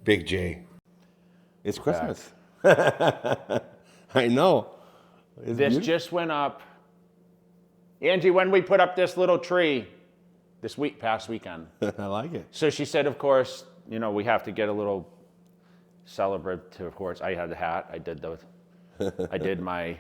Big J. It's Christmas. I know. It's This beautiful. just went up. Angie, when we put up this little tree past weekend. I like it. So she said, of course, you know, we have to get a little celebrative. Of course, I had the hat. I did my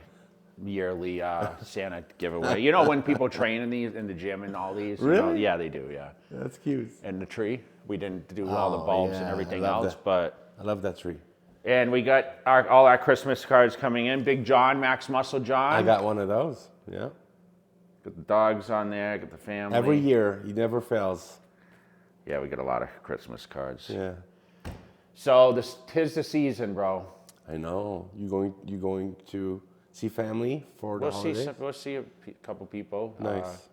yearly Santa giveaway. You know, when people train in the gym and all these. Really? You know, yeah, they do. Yeah. That's cute. And the tree. We didn't do all the bulbs and everything else, but I love that tree. and we got all our Christmas cards coming in. Big John, Max Muscle John. I got one of those. Yeah. Got the dogs on there. Got the family. Every year, he never fails. Yeah, we get a lot of Christmas cards. Yeah. So tis the season, bro. I know. You going to see family for the holidays? We'll see a couple people. Nice.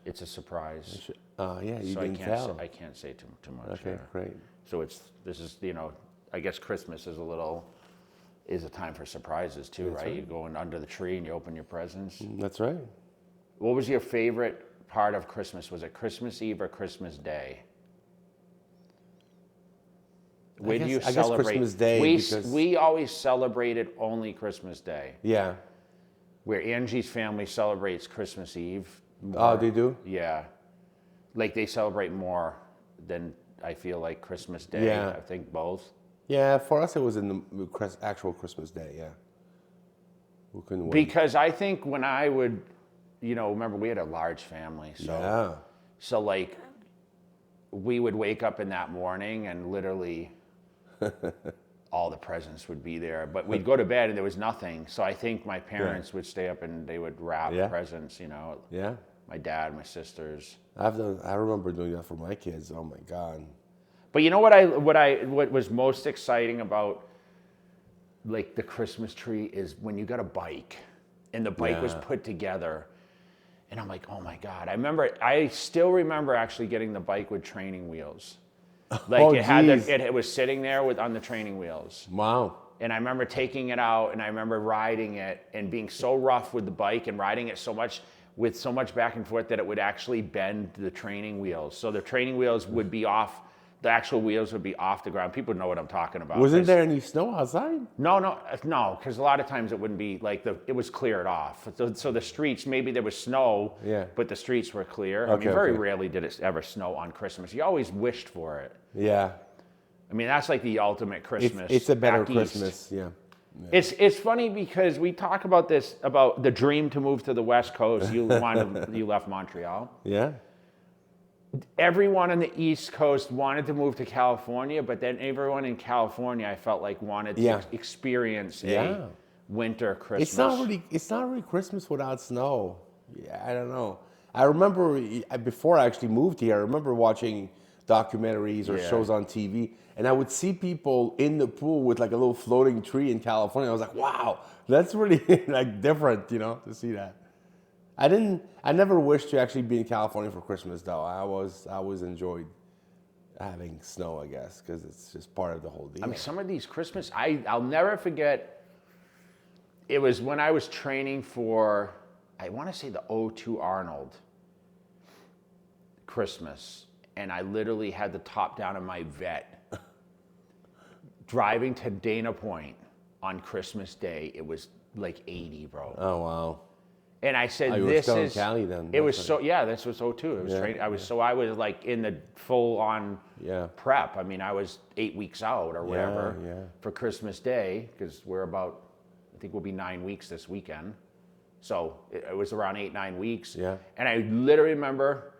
It's a surprise. Yeah, you So didn't tell. I can't say too much. Okay, great. So this is, you know, I guess Christmas is a time for surprises too, right? You go in under the tree and you open your presents. That's right. What was your favorite part of Christmas? Was it Christmas Eve or Christmas Day? Where do you I guess celebrate? Christmas Day because- We always celebrated only Christmas Day. Yeah. Where Angie's family celebrates Christmas Eve. Oh, they do? Yeah. Like they celebrate more than I feel like Christmas Day. Yeah. I think both. Yeah, for us it was in the actual Christmas Day, yeah. We couldn't wait. Because I think when I would, you know, remember we had a large family. So like we would wake up in that morning and literally all the presents would be there. But we'd go to bed and there was nothing. So I think my parents would stay up and they would wrap presents, you know. Yeah. My dad, my sisters. I remember doing that for my kids. Oh my God. But you know what was most exciting about like the Christmas tree is when you got a bike and the bike was put together and I'm like, oh my God. I still remember actually getting the bike with training wheels. Like it was sitting there on the training wheels. Wow. And I remember taking it out and I remember riding it and being so rough with the bike and riding it so much with so much back and forth that it would actually bend the training wheels. So the training wheels would be off, the actual wheels would be off the ground. People know what I'm talking about. Wasn't there any snow outside? No, because a lot of times it wouldn't be like it was cleared off. So the streets, maybe there was snow, but the streets were clear. I mean, very rarely did it ever snow on Christmas. You always wished for it. Yeah. I mean, that's like the ultimate Christmas. It's a better back east. Christmas, yeah. It's funny because we talk about this, about the dream to move to the West Coast. You left Montreal. Yeah. Everyone on the East Coast wanted to move to California, but then everyone in California, I felt like wanted to experience a winter Christmas. It's not really Christmas without snow. Yeah, I don't know. I remember before I actually moved here, I remember watching documentaries or shows on TV, and I would see people in the pool with like a little floating tree in California. I was like, wow, that's really like different, you know, to see that. I never wished to actually be in California for Christmas though. I always enjoyed having snow, I guess, because it's just part of the whole deal. I mean, some of these Christmas, I'll never forget. It was when I was training for, I want to say the O2 Arnold Christmas. And I literally had the top down of my vet driving to Dana Point on Christmas Day. It was like 80, bro. Oh, wow. And I said, this is Cali then. It was so, this was O2. It was training. I was like in the full on prep. I mean, I was 8 weeks out or whatever for Christmas Day because I think we'll be 9 weeks this weekend. So it was around 8-9 weeks. Yeah. And I literally remember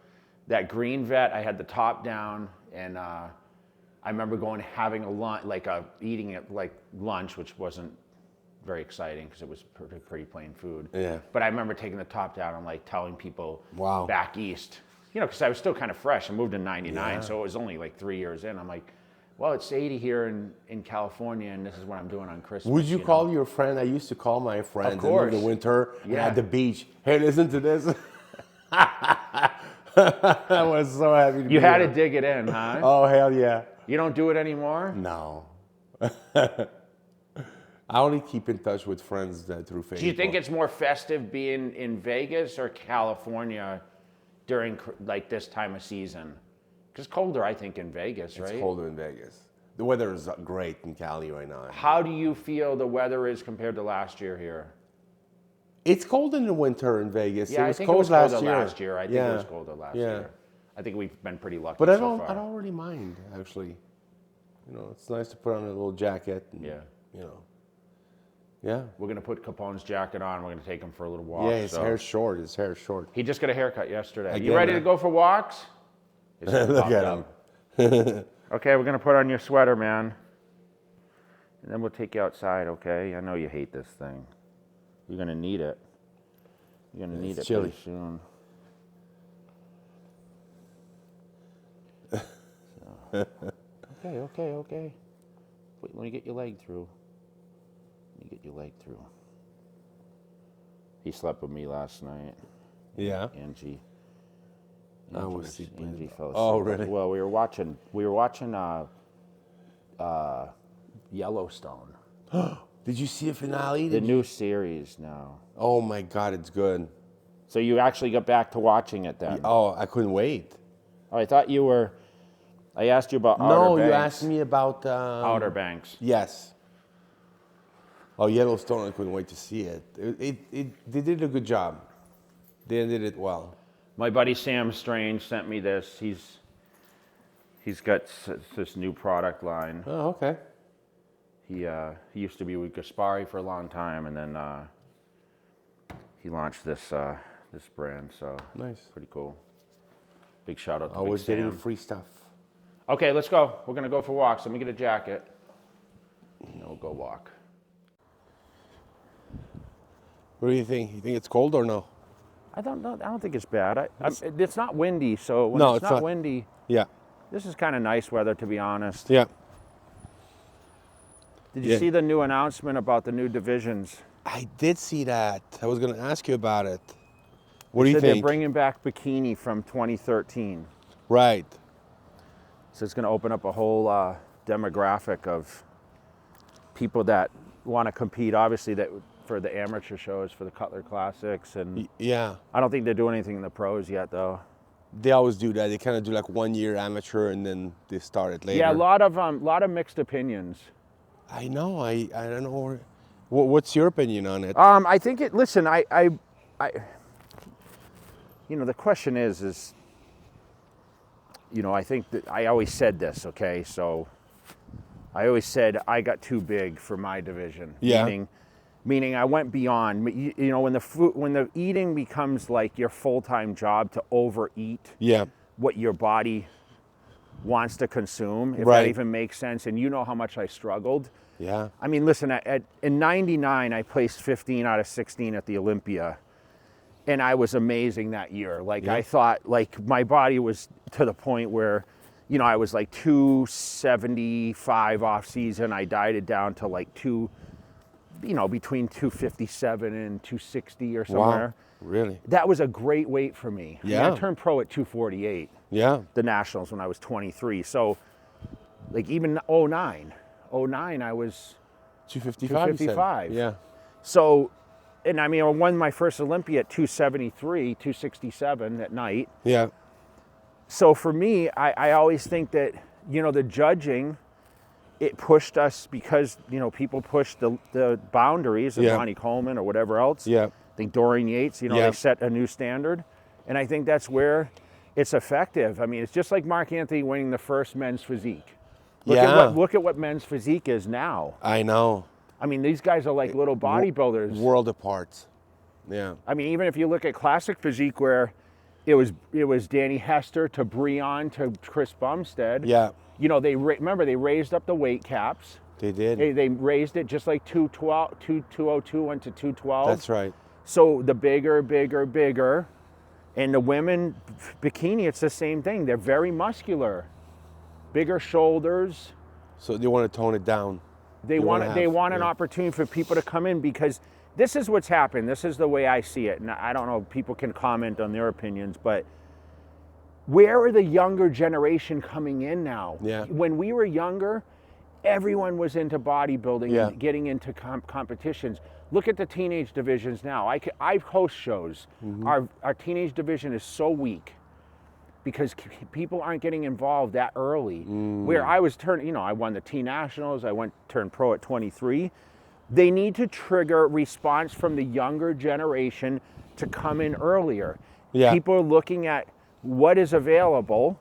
that green vet, I had the top down, and I remember having a lunch, eating it like lunch, which wasn't very exciting because it was pretty plain food. Yeah. But I remember taking the top down and like telling people back east, you know, because I was still kind of fresh. I moved in '99, so it was only like 3 years in. I'm like, well, it's 80 here in California, and this is what I'm doing on Christmas. Would you call your friend? I used to call my friends in the winter at the beach. Hey, listen to this. I was so happy to be You had here. to dig it in, huh? Oh, hell yeah. You don't do it anymore? No. I only keep in touch with friends through Facebook. Do you think it's more festive being in Vegas or California during like this time of season? Because it's colder, I think, in Vegas, right? It's colder in Vegas. The weather is great in Cali right now. How do you feel the weather is compared to last year here? It's cold in the winter in Vegas. Yeah, it was I think cold it was last colder year. last year. I think it was colder last year. I think we've been pretty lucky But I so far. don't really mind, actually. You know, it's nice to put on a little jacket. And, Yeah. You know. Yeah. We're gonna put Capone's jacket on. We're gonna take him for a little walk. Yeah, his hair's short. His hair's short. He just got a haircut yesterday. Again, You ready to go for walks? His hair Look popped at up. him. Okay, we're gonna put on your sweater, man. And then we'll take you outside, okay? I know you hate this thing. You're gonna need it. You're gonna need it chilly. pretty soon. Okay. Wait, let me get your leg through. He slept with me last night. Yeah. Angie I was was- sleeping. Angie fell asleep. Oh, really? Well, we were watching Yellowstone. Did you see a finale? The new series now. Oh my God, it's good. So you actually got back to watching it then? Oh, I couldn't wait. Oh, I thought you were. I asked you about Outer No, Banks. you asked me about Outer Banks. Yes. Oh, Yellowstone! I couldn't wait to see it. They did a good job. They did it well. My buddy Sam Strange sent me this. He's got this new product line. Oh, okay. He used to be with Gaspari for a long time, and then he launched this brand. So Nice. pretty cool. Big shout out to Always Big getting Sam. free stuff. Okay, let's go. We're gonna go for walks. Let me get a jacket. And then we'll go walk. What do you think? You think it's cold or no? I don't think it's bad. It's not windy, so when No, it's it's not not. windy, Yeah. this is kind of nice weather, to be honest. Yeah. Did you Yeah. see the new announcement about the new divisions? I did see that. I was going to ask you about it. What do you Said they're think? bringing back bikini from 2013. Right. So it's going to open up a whole demographic of people that want to compete, obviously, that for the amateur shows, for the Cutler Classics. And Yeah. I don't think they're doing anything in the pros yet, though. They always do that. They kind of do like 1 year amateur and then they start it later. Yeah, a lot of mixed opinions. I know. I don't know. What's your opinion on it? I think it. Listen, I you know, the question is, you know, I think that I always said this. Okay, so I always said I got too big for my division. Yeah. Meaning I went beyond. You know, when the eating becomes like your full-time job to overeat. Yeah. What your body wants to consume, if Right. that even makes sense. And you know how much I struggled. Yeah. I mean, listen, in '99, I placed 15 out of 16 at the Olympia. And I was amazing that year. Like, Yeah. I thought, like, my body was to the point where, you know, I was like 275 off season. I dieted down to like between 257 and 260 or somewhere. Wow. Really? That was a great weight for me. I mean, Yeah. I turned pro at 248. Yeah. The Nationals when I was 23. So, like, even 09 I was 255. you said? 255. Yeah. so, and I mean, I won my first Olympia at 273, 267 at night. Yeah. So for me, I always think that, you know, the judging, it pushed us because, you know, people pushed the boundaries of Yeah. Ronnie Coleman or whatever else. Yeah. I think Dorian Yates, you know, Yeah. they set a new standard. And I think that's where it's effective. I mean, it's just like Mark Anthony winning the first men's physique. Look at what men's physique is now. I know. I mean, these guys are like little bodybuilders. World apart. Yeah. I mean, even if you look at classic physique where it was Danny Hester to Breon to Chris Bumstead. Yeah. You know, they raised up the weight caps. They did. They raised it just like 202 went to 212. That's right. So the bigger. And the women bikini, it's the same thing. They're very muscular. Bigger shoulders. So they want to tone it down. They want an opportunity for people to come in because this is what's happened. This is the way I see it. And I don't know, people can comment on their opinions, but where are the younger generation coming in now? Yeah. When we were younger, everyone was into bodybuilding Yeah. and getting into competitions. Look at the teenage divisions now. I host shows. Mm-hmm. Our teenage division is so weak because people aren't getting involved that early. Where I was I won the T Nationals, turned pro at 23. They need to trigger response from the younger generation to come in earlier. Yeah. People are looking at what is available.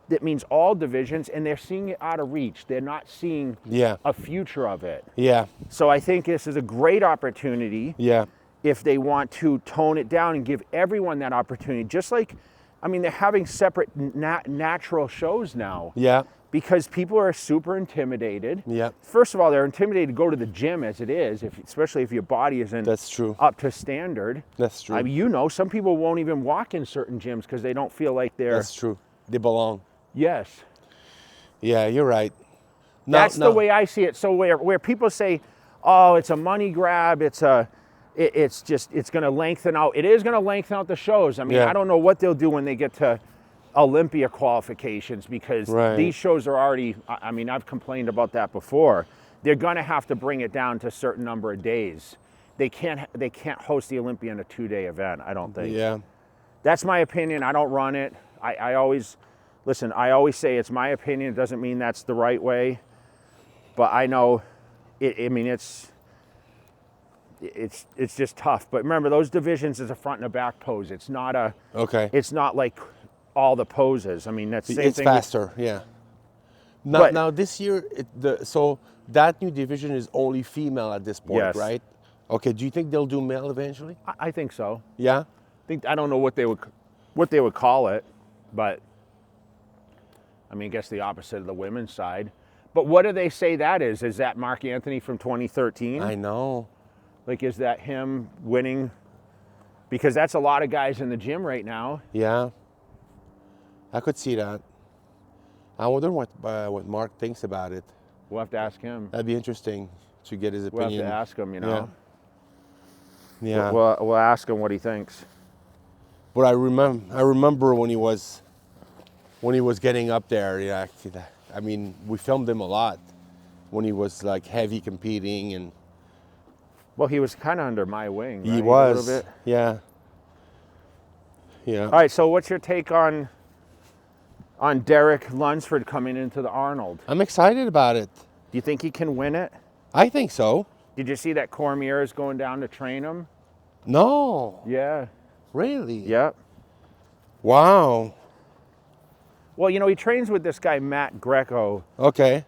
That means all divisions, and they're seeing it out of reach. They're not seeing a future of it. Yeah. So I think this is a great opportunity. Yeah. If they want to tone it down and give everyone that opportunity, just like, I mean, they're having separate natural shows now. Yeah. Because people are super intimidated. Yeah. First of all, they're intimidated to go to the gym as it is, especially if your body isn't That's true. up to standard. That's true. I mean, some people won't even walk in certain gyms because they don't feel like they're... That's true. They belong. Yes. Yeah, you're right. That's the way I see it. So where people say, oh, it's a money grab, it's going to lengthen out. It is going to lengthen out the shows. I mean, I don't know what they'll do when they get to Olympia qualifications, because these shows are already, I mean, I've complained about that before. They're going to have to bring it down to a certain number of days. They can't host the Olympia in a 2-day event, I don't think. Yeah. That's my opinion. I don't run it. I always say it's my opinion. It doesn't mean that's the right way. But I know, it's just tough. But remember, those divisions is a front and a back pose. It's not It's not like all the poses. I mean, that's the same it's thing. faster, yeah. Now this year, so that new division is only female at this point, right? Okay. Do you think they'll do male eventually? I think so. Yeah. I don't know what they would call it, but I mean, I guess the opposite of the women's side. But what do they say that is? Is that Mark Anthony from 2013? I know. Like, is that him winning? Because that's a lot of guys in the gym right now. Yeah. I could see that. I wonder what Mark thinks about it. We'll have to ask him. That'd be interesting to get his opinion. We'll have to ask him, Yeah. We'll ask him what he thinks. But I remember when he was getting up there. Yeah, I mean, we filmed him a lot when he was like heavy competing, and well, he was kind of under my wing. Right? He was. A little bit. Yeah. Yeah. All right. So, what's your take on Derek Lunsford coming into the Arnold? I'm excited about it. Do you think he can win it? I think so. Did you see that Cormier is going down to train him? No. Yeah. Really? Yep. Wow. Well, he trains with this guy, Matt Greco. Okay.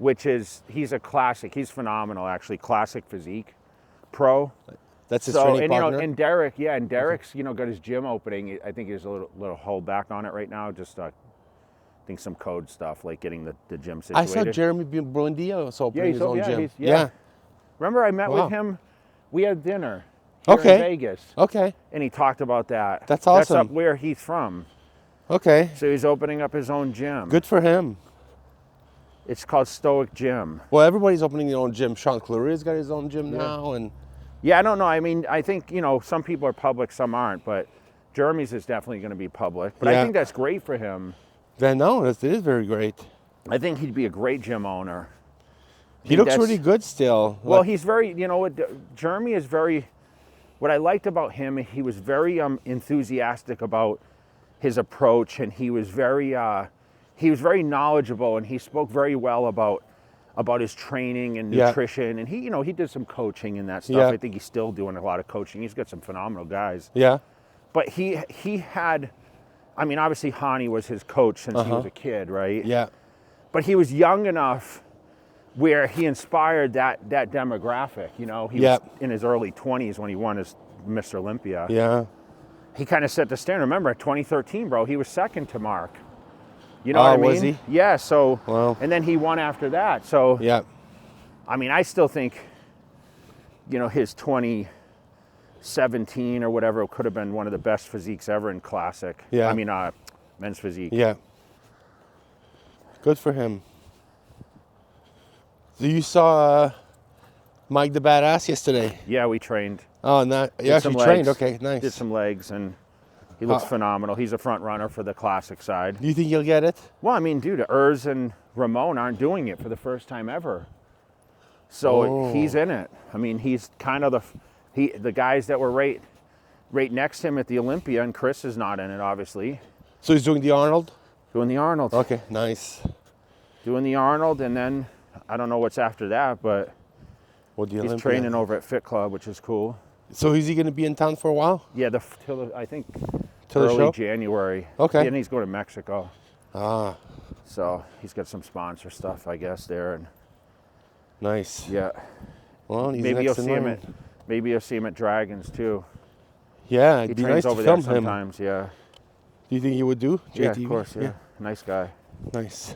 He's a classic. He's phenomenal, actually. Classic physique pro. That's his training partner? And Derek's, got his gym opening. I think he's a little hold back on it right now. Just, I think some code stuff, like getting the gym situated. I saw Jeremy Buendia also opening his own gym. Yeah. Remember, I met with him. We had dinner here in Vegas. Okay. And he talked about that. That's awesome. That's up where he's from. Okay. So he's opening up his own gym. Good for him. It's called Stoic Gym. Well, everybody's opening their own gym. Sean Clary's got his own gym now, and yeah, I don't know. I mean, I think some people are public, some aren't, but Jeremy's is definitely going to be public. But I think that's great for him. No, it is very great. I think he'd be a great gym owner. He looks really good still. Well, he's very. Jeremy is very. What I liked about him, he was very enthusiastic about his approach, and he was very knowledgeable, and he spoke very well about his training and nutrition, and he did some coaching and that stuff. Yeah. I think he's still doing a lot of coaching. He's got some phenomenal guys. Yeah. But he had, I mean, obviously Hani was his coach since he was a kid, right? Yeah. But he was young enough where he inspired that demographic. He was in his early 20s when he won his Mr. Olympia. Yeah. He kind of set the standard. Remember, 2013, bro, he was second to Mark. You know what I mean? Was he? Yeah, so, wow. And then he won after that. So, yeah. I mean, I still think, his 2017 or whatever could have been one of the best physiques ever in Classic. Yeah. I mean, men's physique. Yeah. Good for him. So you saw Mike the Badass yesterday? Yeah, we trained. Oh, you actually trained? Okay, nice. Did some legs, and he looks phenomenal. He's a front runner for the Classic side. Do you think he'll get it? Well, I mean, dude, Urs and Ramon aren't doing it for the first time ever. So he's in it. I mean, he's kind of the guys that were right next to him at the Olympia, and Chris is not in it, obviously. So he's doing the Arnold? Doing the Arnold. Okay, nice. Doing the Arnold, and then I don't know what's after that, but he's training over at Fit Club, which is cool. So is he going to be in town for a while? Yeah, I think till the early show? January. Okay. And he's going to Mexico. Ah. So he's got some sponsor stuff, I guess, there. And nice. yeah. Well, he's maybe next you'll in see him line. maybe you'll see him at Dragons too. Yeah, He it'd be trains nice to over film there him. sometimes. Yeah. Do you think he would do? Yeah, JTV? of course. Yeah. Nice guy. Nice.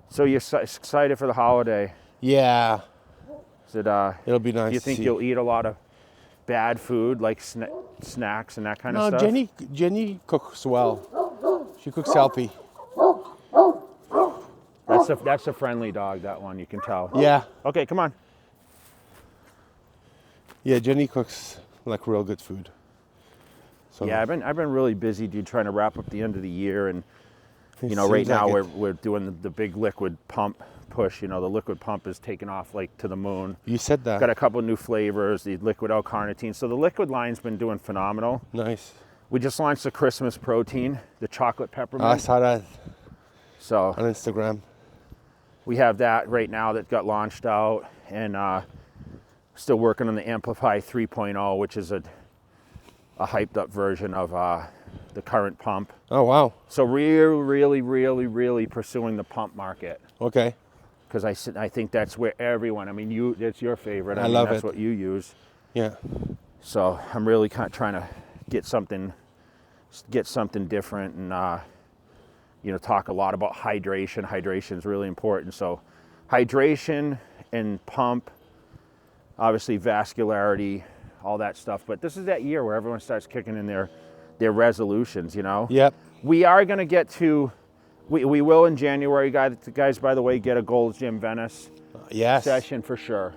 So you're excited for the holiday? Yeah. Is it, it'll be nice. Do you think you'll eat a lot of bad food, like snacks and that kind of no, stuff? Jenny cooks well. She cooks healthy. That's a friendly dog. That one, you can tell. Yeah. Okay, come on. Yeah, Jenny cooks like real good food. So Yeah, I've been really busy, dude, trying to wrap up the end of the year, and it right seems now like we're doing the big liquid pump push. The liquid pump is taking off like to the moon. You said that. Got a couple new flavors, the liquid L-carnitine. So the liquid line's been doing phenomenal. Nice. We just launched the Christmas protein, the chocolate peppermint. I saw that So on Instagram. we have that right now that got launched out, and still working on the Amplify 3.0, which is a hyped up version of the current pump. Oh, wow. So really pursuing the pump market. Okay. Because I think that's where everyone, it's your favorite. I love that's it. what you use. Yeah. So I'm really kind of trying to get something different, and talk a lot about hydration. Hydration is really important. So hydration and pump, obviously vascularity, all that stuff. But this is that year where everyone starts kicking in their resolutions. Yep. We are going to get to. We will in January, guys. By the way, get a Gold's Gym Venice Yes. session for sure.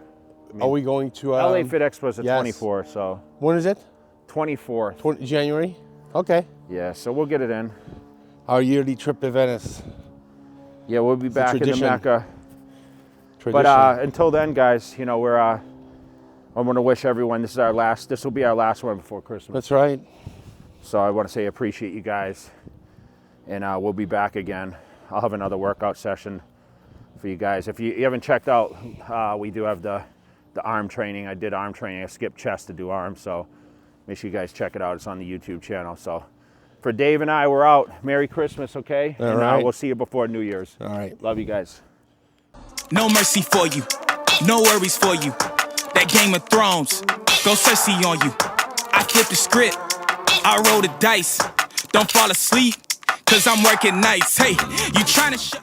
Are we going to LA Fit Expo is the yes. 24th, so When is it? 24th. January? Okay. Yeah, so we'll get it in. Our yearly trip to Venice. Yeah, we'll be back in the tradition. Mecca. Tradition. But until then, guys, we're. I want to wish everyone this will be our last one before Christmas. That's right. So I want to say appreciate you guys, and we'll be back again. I'll have another workout session for you guys. If you haven't checked out, we do have the arm training. I did arm training. I skipped chest to do arms, so make sure you guys check it out. It's on the YouTube channel. So for Dave and I, we're out. Merry Christmas, okay? All and right. we'll see you before New Year's. All right. Love you guys. No mercy for you, no worries for you. That Game of Thrones, go Cersei on you. I flipped the script, I roll the dice. Don't fall asleep, cause I'm working nights. Hey, you trying to shut